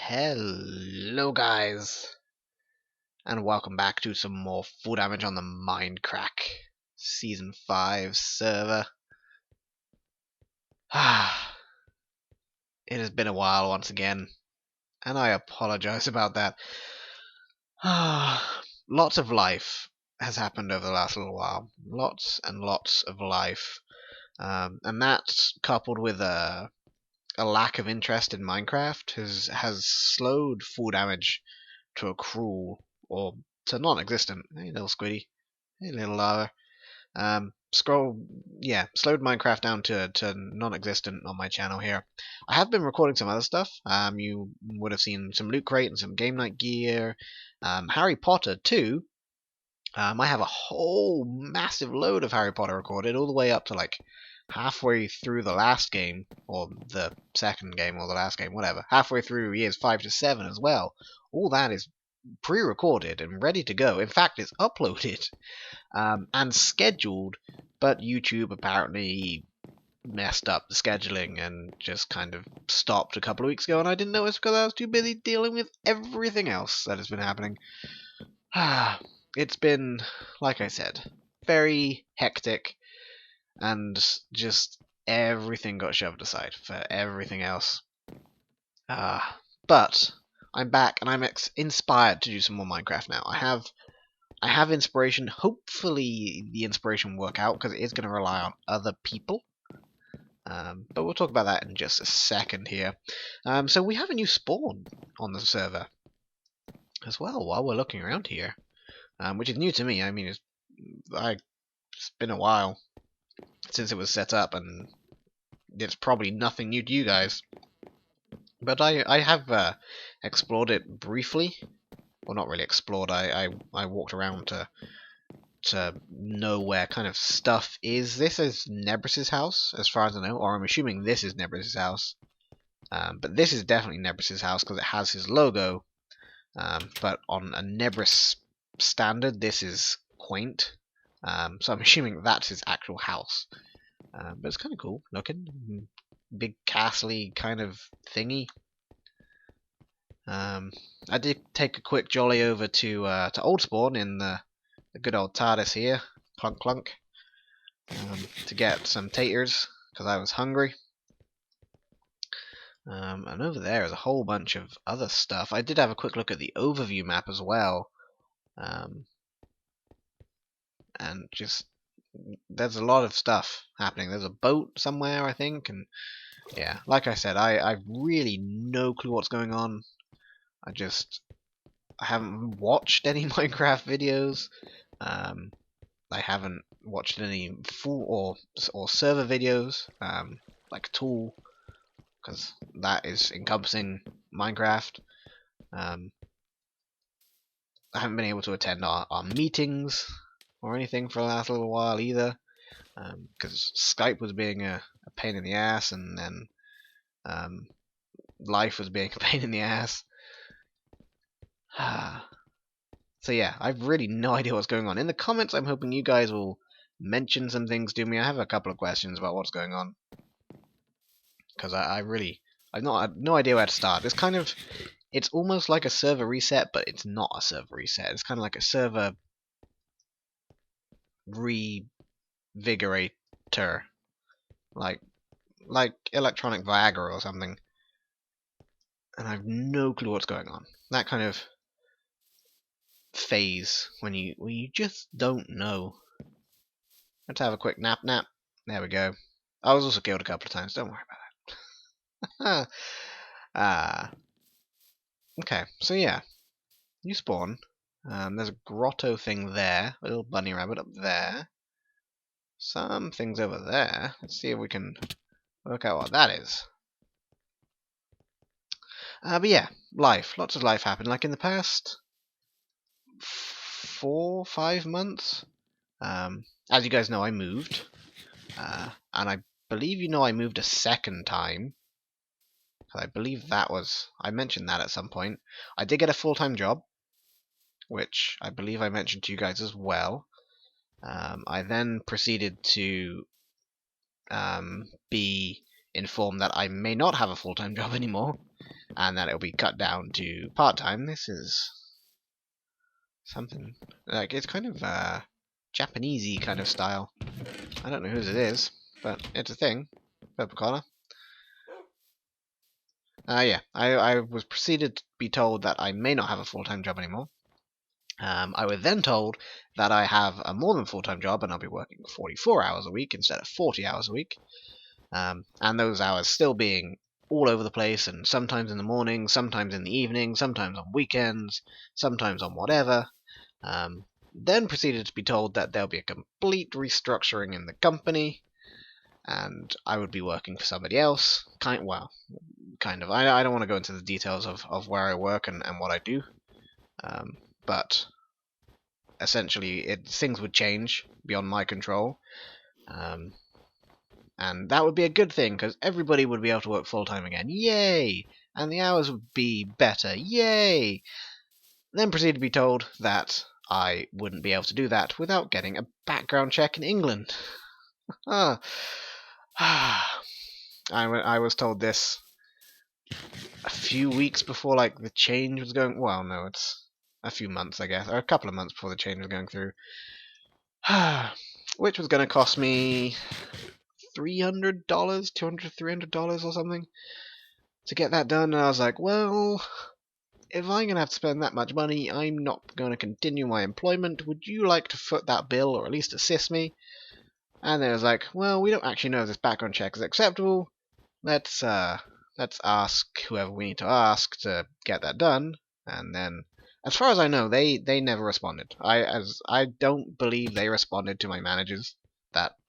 Hello guys, and welcome back to some more full damage on the Mindcrack Season 5 server. It has been a while once again, and I apologize about that. Lots of life has happened over the last little while. Lots and lots of life. And that, coupled with a lack of interest in Minecraft, has slowed full damage to a cruel or to non-existent. Hey, little squiddy. Hey, little lava. Slowed Minecraft down to non-existent on my channel here. I have been recording some other stuff. You would have seen some loot crate and some game night gear. Harry Potter too. I have a whole massive load of Harry Potter recorded, all the way up to like halfway through the last game, or the second game, or the last game, whatever. Halfway through years 5 to 7 as well. All that is pre-recorded and ready to go. In fact, it's uploaded and scheduled, but YouTube apparently messed up the scheduling and just kind of stopped a couple of weeks ago, and I didn't know it's because I was too busy dealing with everything else that has been happening. It's been, like I said, very hectic, and just everything got shoved aside for everything else. But I'm back, and I'm inspired to do some more Minecraft now. I have inspiration. Hopefully the inspiration will work out, because it is going to rely on other people. But we'll talk about that in just a second here. So we have a new spawn on the server as well while we're looking around here, which is new to me. I mean, it's been a while since it was set up, and it's probably nothing new to you guys. But I have explored it briefly. Well, not really explored. I walked around to know where kind of stuff is. This is Nebrus's house, as far as I know, or I'm assuming this is Nebrus's house. But this is definitely Nebrus's house because it has his logo. But on a Nebrus standard, this is quaint. So I'm assuming that's his actual house. But it's kind of cool looking. Big castle-y kind of thingy. I did take a quick jolly over to Old Spawn in the good old TARDIS here, clunk clunk, to get some taters because I was hungry. And over there is a whole bunch of other stuff. I did have a quick look at the overview map as well, and just there's a lot of stuff happening. There's a boat somewhere, I think, and yeah, like I said, I really no clue what's going on. I haven't watched any Minecraft videos. I haven't watched any full or server videos, like at all, because that is encompassing Minecraft. I haven't been able to attend our meetings or anything for the last little while either, because Skype was being a pain in the ass, and then life was being a pain in the ass. So yeah, I've really no idea what's going on. In the comments, I'm hoping you guys will mention some things to me. I have a couple of questions about what's going on, because I've no idea where to start. It's almost like a server reset, but it's not a server reset. It's kind of like a server revigorator, like Electronic Viagra or something. And I have no clue what's going on. That kind of phase when you just don't know. Let's have a quick nap. There we go. I was also killed a couple of times. Don't worry about that. Okay, so yeah, you spawn. There's a grotto thing there. A little bunny rabbit up there. Some things over there. Let's see if we can work out what that is. But yeah, lots of life happened. Like in the past 4-5 months. As you guys know, I moved, and I believe I moved a second time. I believe I mentioned that at some point. I did get a full-time job, which I believe I mentioned to you guys as well. I then proceeded to be informed that I may not have a full-time job anymore, and that it'll be cut down to part-time. This is something like it's kind of Japanesey kind of style. I don't know whose it is, but it's a thing. Purple collar. Yeah, I was proceeded to be told that I may not have a full-time job anymore. I was then told that I have a more than full-time job and I'll be working 44 hours a week instead of 40 hours a week. And those hours still being all over the place, and sometimes in the morning, sometimes in the evening, sometimes on weekends, sometimes on whatever. Then proceeded to be told that there'll be a complete restructuring in the company, and I would be working for somebody else. Kind of. I don't want to go into the details of where I work and what I do, but essentially things would change beyond my control. And that would be a good thing, because everybody would be able to work full-time again. Yay! And the hours would be better. Yay! Then proceeded to be told that I wouldn't be able to do that without getting a background check in England. I was told this a few weeks before, like, the change was going... Well, no, it's a few months, I guess, or a couple of months before the change was going through. Which was going to cost me $300, $300 or something to get that done. And I was like, well, if I'm going to have to spend that much money, I'm not going to continue my employment. Would you like to foot that bill or at least assist me? And they was like, well, we don't actually know if this background check is acceptable. Let's ask whoever we need to ask to get that done. And then, as far as I know, they never responded. I don't believe they responded to my managers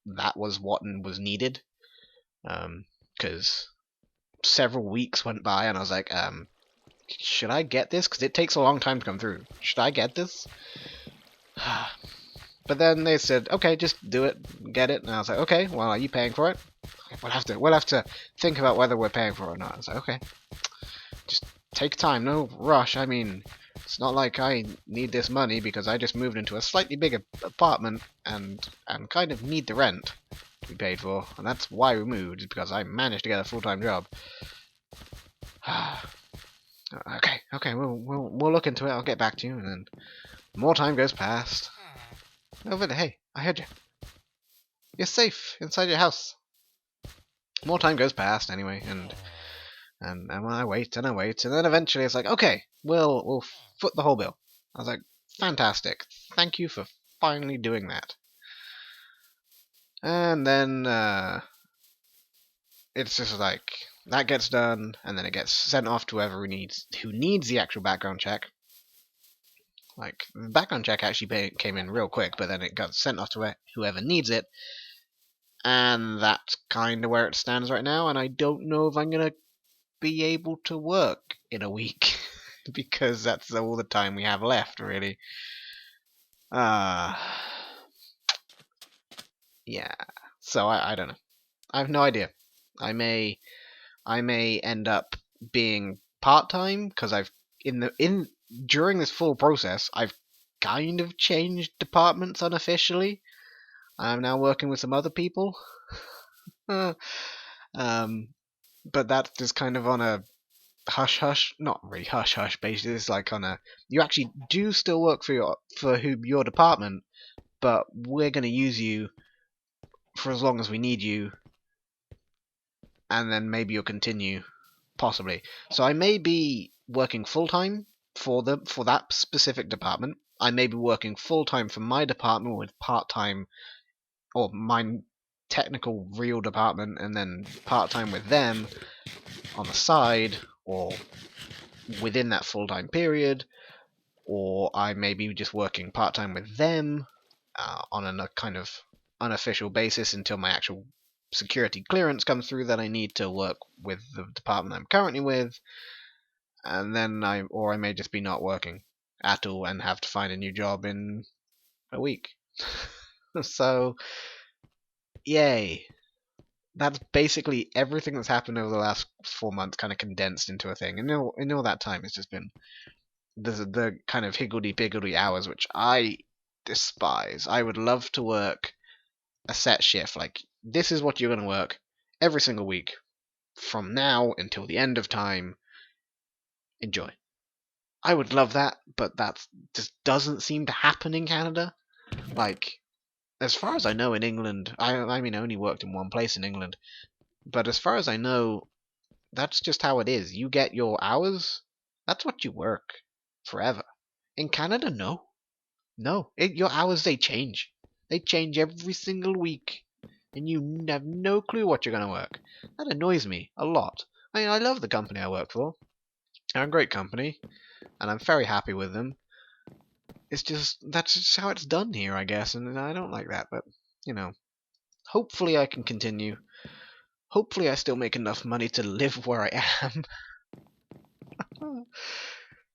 that was what was needed. Because several weeks went by and I was like, should I get this? Because it takes a long time to come through. Should I get this? But then they said, okay, just do it, get it. And I was like, okay, well, are you paying for it? We'll have to think about whether we're paying for it or not. I was like, okay, just take time, no rush. I mean, it's not like I need this money because I just moved into a slightly bigger apartment and kind of need the rent to be paid for, and that's why we moved, is because I managed to get a full-time job. Okay, we'll look into it. I'll get back to you, and then more time goes past. Over there, hey, I heard you. You're safe inside your house. More time goes past anyway, and I wait, and then eventually it's like, okay, we'll foot the whole bill. I was like, fantastic. Thank you for finally doing that. And then it's just like that gets done, and then it gets sent off to whoever who needs the actual background check. Like, the background check actually came in real quick, but then it got sent off to whoever needs it. And that's kind of where it stands right now, and I don't know if I'm going to be able to work in a week, because that's all the time we have left, really. Yeah. So I don't know. I have no idea. I may end up being part-time, because during this full process, I've kind of changed departments unofficially. I'm now working with some other people. But that's just kind of on a hush-hush, not really hush-hush basis, like on a, you actually do still work for your department, but we're going to use you for as long as we need you, and then maybe you'll continue, possibly. So I may be working full-time for that specific department. I may be working full-time for my department with part-time, or my technical real department, and then part-time with them on the side, or within that full-time period, or I may be just working part-time with them on a kind of unofficial basis until my actual security clearance comes through that I need to work with the department I'm currently with, and then I may just be not working at all and have to find a new job in a week. So, yay. That's basically everything that's happened over the last 4 months kind of condensed into a thing. And in all that time, it's just been the kind of higgledy-piggledy hours, which I despise. I would love to work a set shift. Like, this is what you're going to work every single week from now until the end of time. Enjoy. I would love that, but that just doesn't seem to happen in Canada. Like, as far as I know in England, I mean, I only worked in one place in England, but as far as I know, that's just how it is. You get your hours, that's what you work forever. In Canada, no. No. Your hours, they change. They change every single week, and you have no clue what you're going to work. That annoys me a lot. I mean, I love the company I work for. They're a great company, and I'm very happy with them. It's just, that's just how it's done here, I guess, and I don't like that, but, you know, hopefully I can continue. Hopefully I still make enough money to live where I am.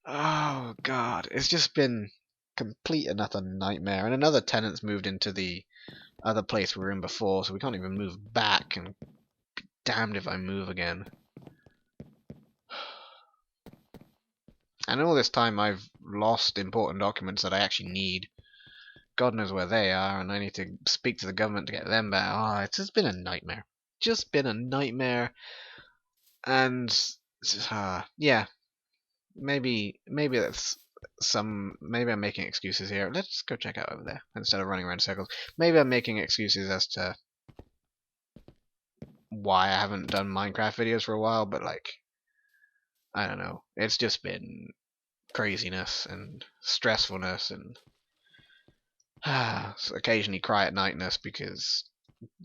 Oh, God. It's just been complete and utter nightmare, and another tenant's moved into the other place we were in before, so we can't even move back, and be damned if I move again. And all this time I've lost important documents that I actually need. God knows where they are, and I need to speak to the government to get them back. Oh, it's just been a nightmare. Just been a nightmare. And yeah, maybe that's maybe I'm making excuses here. Let's go check out over there instead of running around in circles. Maybe I'm making excuses as to why I haven't done Minecraft videos for a while, but like, I don't know. It's just been craziness and stressfulness and occasionally cry at nightness because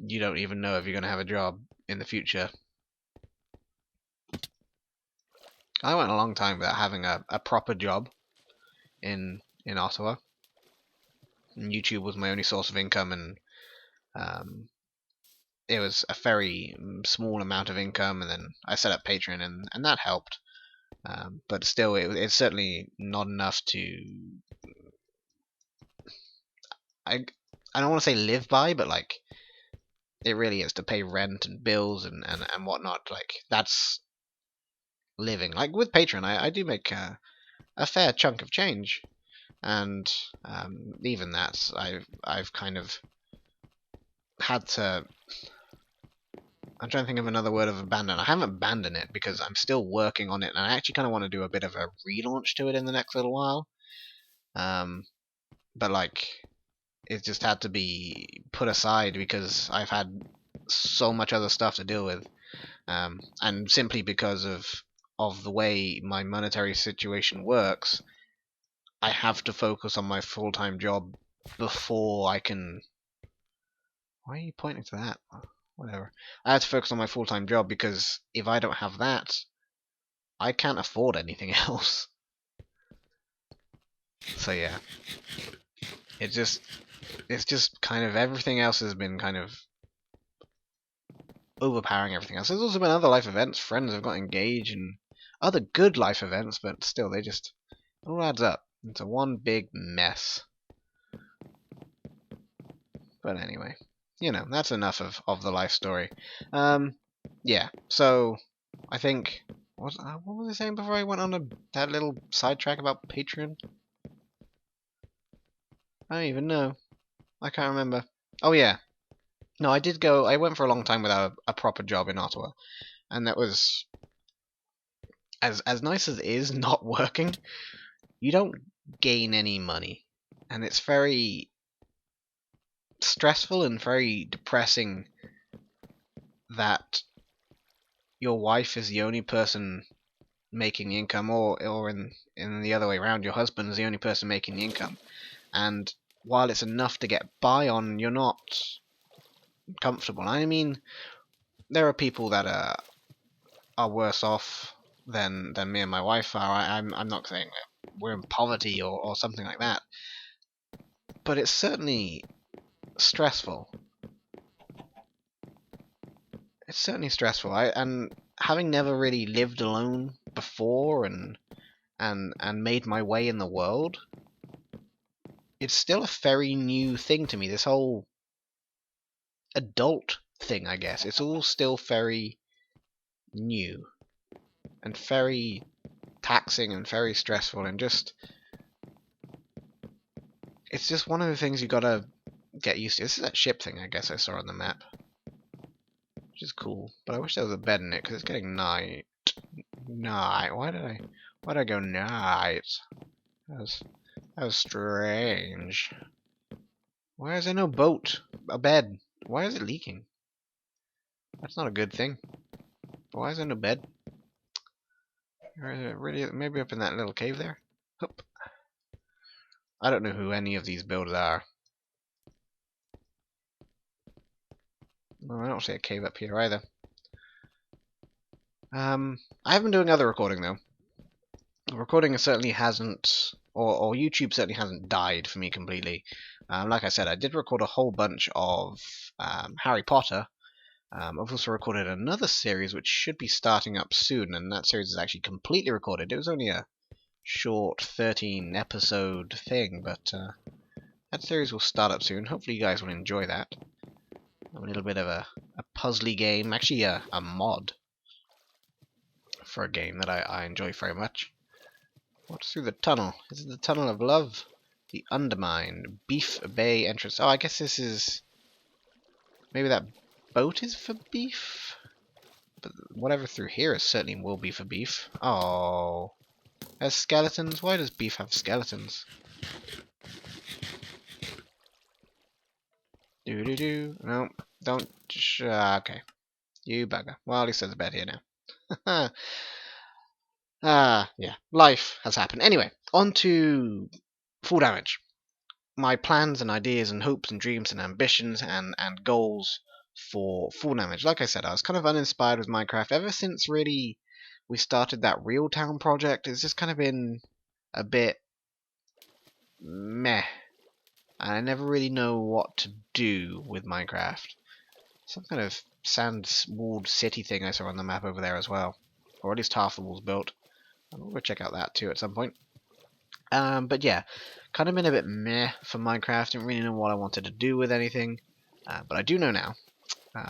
you don't even know if you're going to have a job in the future. I went a long time without having a proper job in Ottawa. And YouTube was my only source of income, and it was a very small amount of income, and then I set up Patreon, and that helped. But still, it's certainly not enough to. I don't want to say live by, but like it really is to pay rent and bills and whatnot. Like that's living. Like with Patreon, I do make a fair chunk of change, and even that I've kind of had to. I'm trying to think of another word of abandon. I haven't abandoned it because I'm still working on it, and I actually kind of want to do a bit of a relaunch to it in the next little while. But like, it just had to be put aside because I've had so much other stuff to deal with, and simply because of the way my monetary situation works, I have to focus on my full-time job before I can. Why are you pointing to that? Whatever. I have to focus on my full-time job because if I don't have that, I can't afford anything else. So yeah, it's just kind of everything else has been kind of overpowering everything else. There's also been other life events. Friends have got engaged and other good life events, but still, it all adds up. It's a one big mess. But anyway, that's enough of the life story. Yeah. So I think what was I saying before I went on that little sidetrack about Patreon? I don't even know. I can't remember. Oh yeah. No, I did go. I went for a long time without a proper job in Ottawa, and that was as nice as it is not working. You don't gain any money, and it's very stressful and very depressing that your wife is the only person making the income, or in the other way around, your husband is the only person making the income, and while it's enough to get by on, you're not comfortable. I mean, there are people that are worse off than me and my wife are. I'm not saying we're in poverty or something like that, but it's certainly stressful. It's certainly stressful. And having never really lived alone before and made my way in the world, it's still a very new thing to me. This whole adult thing, I guess. It's all still very new and very taxing and very stressful, and it's just one of the things you gotta get used to. This is that ship thing I guess I saw on the map. which is cool. But I wish there was a bed in it, because it's getting night. Night. Why did I go night? That was strange. Why is there no boat? A bed. Why is it leaking? That's not a good thing. Why is there no bed? Or is it really maybe up in that little cave there? Hup. I don't know who any of these builders are. No, I don't see a cave up here either. I have been doing other recording though. Recording certainly hasn't, or YouTube certainly hasn't died for me completely. Like I said, I did record a whole bunch of Harry Potter. I've also recorded another series which should be starting up soon, and that series is actually completely recorded. It was only a short 13 episode thing, but that series will start up soon. Hopefully you guys will enjoy that. A little bit of a puzzly game, actually a mod for a game that I enjoy very much. What's through the tunnel? Is it the Tunnel of Love? The Undermined. Beef Bay entrance. Oh, I guess this is... maybe that boat is for beef? But whatever through here certainly will be for beef. Oh. There's skeletons? Why does beef have skeletons? Do. No, don't. Okay. You bugger. Well, at least there's a bed here now. Yeah. Life has happened. Anyway, on to full damage. My plans and ideas and hopes and dreams and ambitions and goals for full damage. Like I said, I was kind of uninspired with Minecraft ever since really we started that Real Town project. It's just kind of been a bit meh. And I never really know what to do with Minecraft. Some kind of sand-walled city thing I saw on the map over there as well. Or at least half the wall's built. I'll go check out that too at some point. But yeah, kind of been a bit meh for Minecraft. Didn't really know what I wanted to do with anything. But I do know now.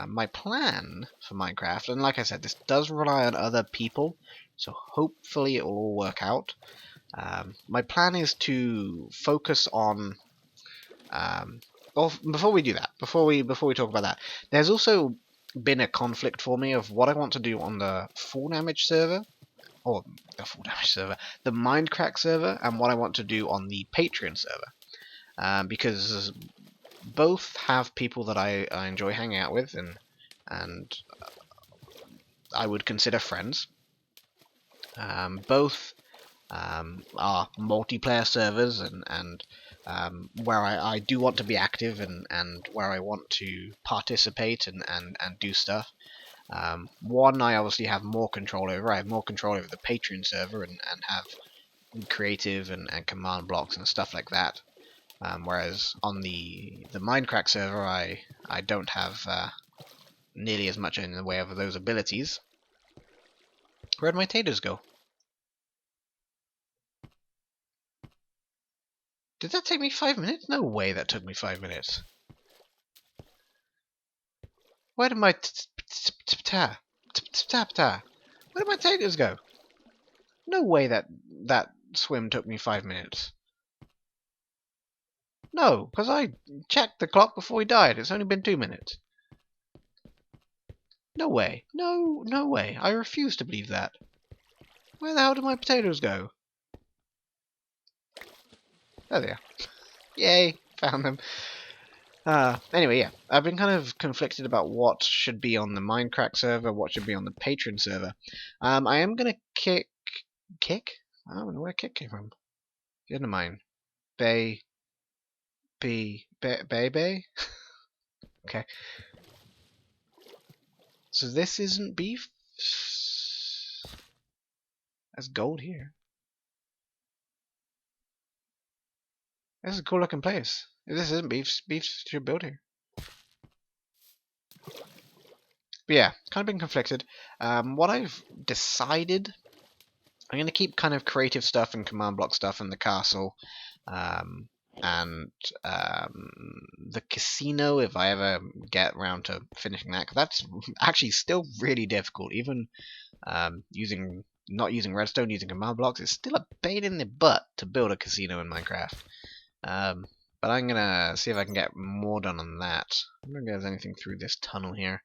My plan for Minecraft, and like I said, this does rely on other people, so hopefully it will all work out. My plan is to focus on... well, before we do that, before we talk about that, there's also been a conflict for me of what I want to do on the full damage server, or the full damage server, the Mindcrack server, and what I want to do on the Patreon server, because both have people that I enjoy hanging out with, and I would consider friends. Both are multiplayer servers, and where I do want to be active and where I want to participate and do stuff. One I obviously have more control over. I have more control over the Patreon server and have creative and command blocks and stuff like that. Whereas on the Mindcrack server I don't have nearly as much in the way of those abilities. Where'd my taters go? Did that take me 5 minutes? No way that took me 5 minutes. Where did my where did my taters go? No way that swim took me 5 minutes. No, because I checked the clock before he died. It's only been 2 minutes. No way. No way. I refuse to believe that. Where the hell did my potatoes go? There they are. Yay, found them. Anyway, yeah, I've been kind of conflicted about what should be on the Mindcrack server, what should be on the Patreon server. I am gonna kick? I don't know where kick came from. Get into mine. Bay. Okay. So this isn't beef? There's gold here. This is a cool looking place. If this isn't beef, beef should build here. But yeah, kind of been conflicted. What I've decided, I'm going to keep kind of creative stuff and command block stuff in the castle. And the casino, if I ever get around to finishing that, because that's actually still really difficult. Even not using redstone, using command blocks, it's still a pain in the butt to build a casino in Minecraft. But I'm gonna see if I can get more done on that. I don't think there's anything through this tunnel here.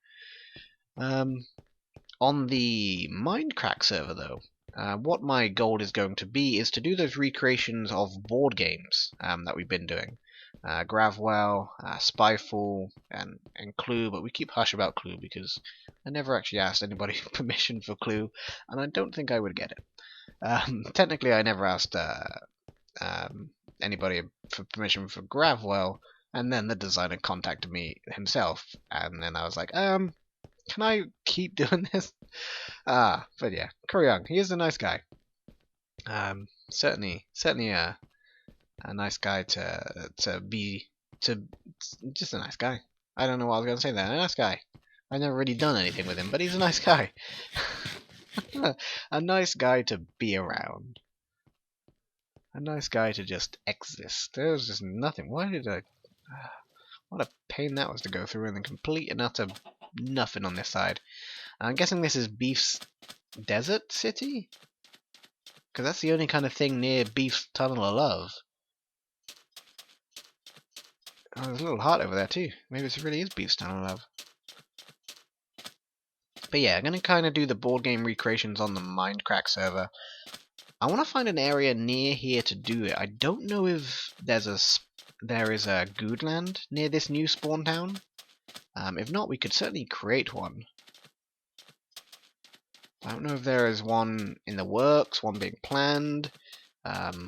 On the Mindcrack server, though, what my goal is going to be is to do those recreations of board games that we've been doing. Gravwell, Spyfall, and Clue, but we keep hush about Clue because I never actually asked anybody permission for Clue, and I don't think I would get it. Technically, I never asked anybody for permission for Gravwell, and then the designer contacted me himself, and then I was like, can I keep doing this? But yeah, Corey Young, he is a nice guy. Certainly a nice guy to just a nice guy. I don't know what I was gonna say there. A nice guy. I've never really done anything with him, but he's a nice guy. A nice guy to be around. A nice guy to just exist. There was just nothing. Why did I... What a pain that was to go through, and then complete and utter nothing on this side. I'm guessing this is Beef's Desert City? Because that's the only kind of thing near Beef's Tunnel of Love. Oh, there's a little heart over there too. Maybe this really is Beef's Tunnel of Love. But yeah, I'm going to kind of do the board game recreations on the Mindcrack server. I want to find an area near here to do it. I don't know if there is a Goodland near this new spawn town. If not, we could certainly create one. I don't know if there is one in the works, one being planned,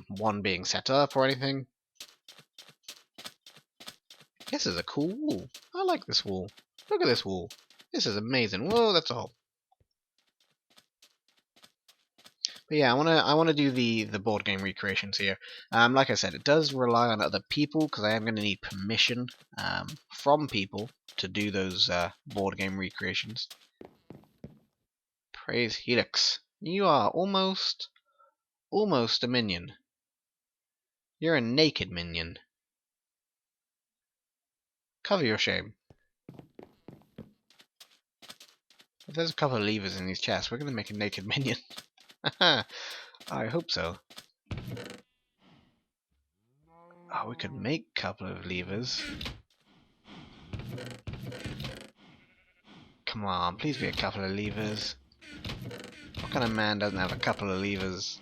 one being set up or anything. This is a cool wall. I like this wall. Look at this wall. This is amazing. Whoa, that's all. But yeah, I wanna do the board game recreations here. Like I said, it does rely on other people because I am going to need permission from people to do those board game recreations. Praise Helix. You are almost a minion. You're a naked minion. Cover your shame. If there's a couple of levers in these chests, we're going to make a naked minion. I hope so. Oh, we could make a couple of levers. Come on, please be a couple of levers. What kind of man doesn't have a couple of levers?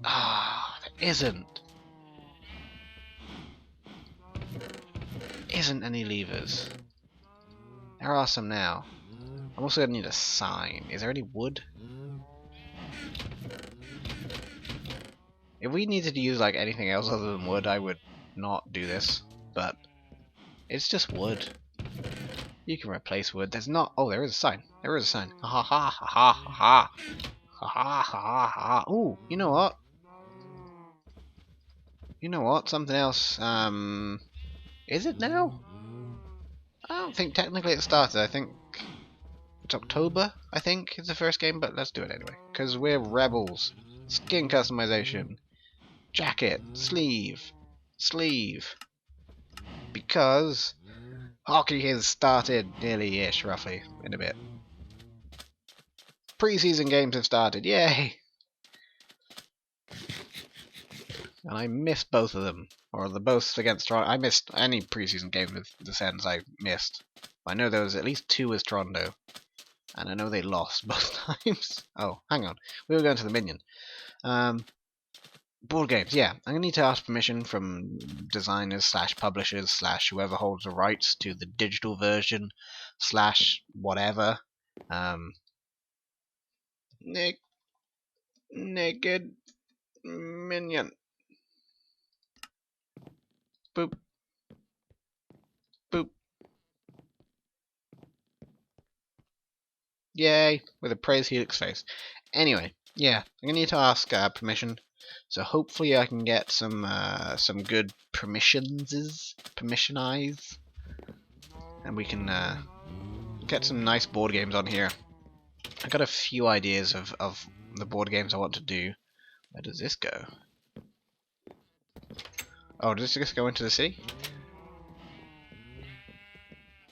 Ah, there isn't any levers. There are some now. I'm also gonna need a sign. Is there any wood? If we needed to use like anything else other than wood, I would not do this. But it's just wood. You can replace wood. There's not. Oh, there is a sign. There is a sign. Ha ha ha ha ha ha ha ha ha ha. Ooh, you know what? You know what? Something else. Is it now? I don't think technically it started. I think it's October, I think, is the first game, but let's do it anyway. Because we're rebels. Skin customization. Jacket. Sleeve. Because hockey has started nearly-ish, roughly, in a bit. Pre-season games have started. Yay! And I missed both of them. Or the both against Toronto. I missed any pre-season game with the Sens I missed. I know there was at least 2 with Toronto. And I know they lost both times. Oh, hang on. We were going to the Minion. Board games, yeah. I'm going to need to ask permission from designers / publishers / whoever holds the rights to the digital version / whatever. Naked Minion. Boop. Boop. Yay, with a Praise Helix face. Anyway, yeah, I'm gonna need to ask permission. So hopefully I can get some good permissionize, and we can get some nice board games on here. I got a few ideas of the board games I want to do. Where does this go? Oh, does this just go into the city?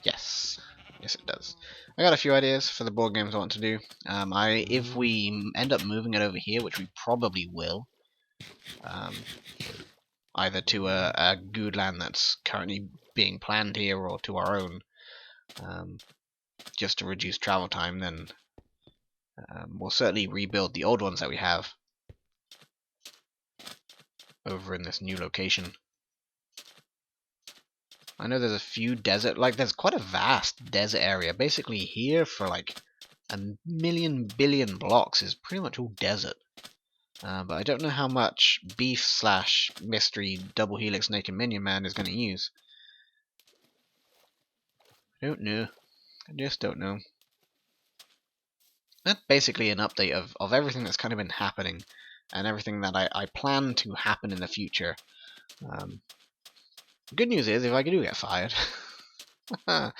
Yes. Yes, it does. I got a few ideas for the board games I want to do. If we end up moving it over here, which we probably will, either to a good land that's currently being planned here or to our own, just to reduce travel time, then we'll certainly rebuild the old ones that we have over in this new location. I know there's a few desert, like there's quite a vast desert area. Basically here for like a million billion blocks is pretty much all desert. But I don't know how much beef slash mystery double helix naked minion man is going to use. I don't know. I just don't know. That's basically an update of everything that's kind of been happening and everything that I plan to happen in the future. Good news is, if I do get fired, if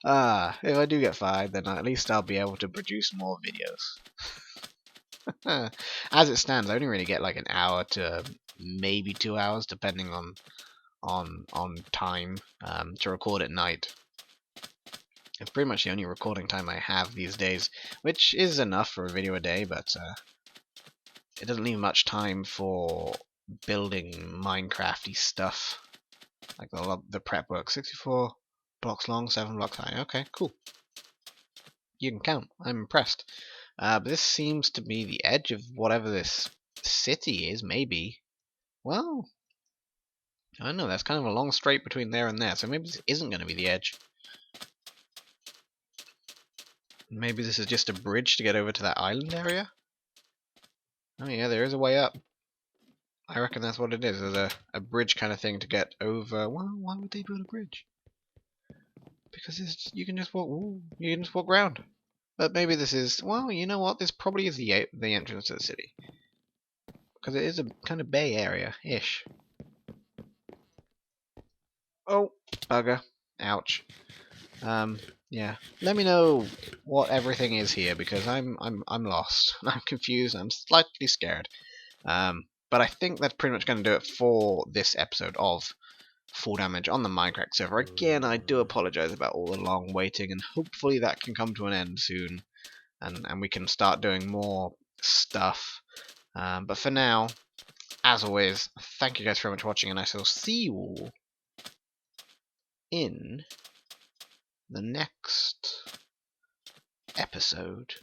I do get fired, then at least I'll be able to produce more videos. As it stands, I only really get like an hour to maybe 2 hours, depending on time, to record at night. It's pretty much the only recording time I have these days, which is enough for a video a day, but it doesn't leave much time for building Minecrafty stuff. Like the prep work. 64 blocks long, 7 blocks high. Okay, cool. You can count. I'm impressed. But this seems to be the edge of whatever this city is, maybe. Well, I don't know. That's kind of a long straight between there and there, so maybe this isn't going to be the edge. Maybe this is just a bridge to get over to that island area? Oh yeah, there is a way up. I reckon that's what it is. There's a bridge kind of thing to get over. Well, why would they build a bridge? Because you can just walk. Ooh, you can just walk around. But maybe this is. Well, you know what? This probably is the entrance to the city, because it is a kind of bay area-ish. Oh, bugger! Ouch. Yeah. Let me know what everything is here, because I'm lost. I'm confused. I'm slightly scared. But I think that's pretty much going to do it for this episode of Full Damage on the Mindcrack server. Again, I do apologize about all the long waiting, and hopefully that can come to an end soon, and we can start doing more stuff. But for now, as always, thank you guys very much for watching, and I shall see you all in the next episode.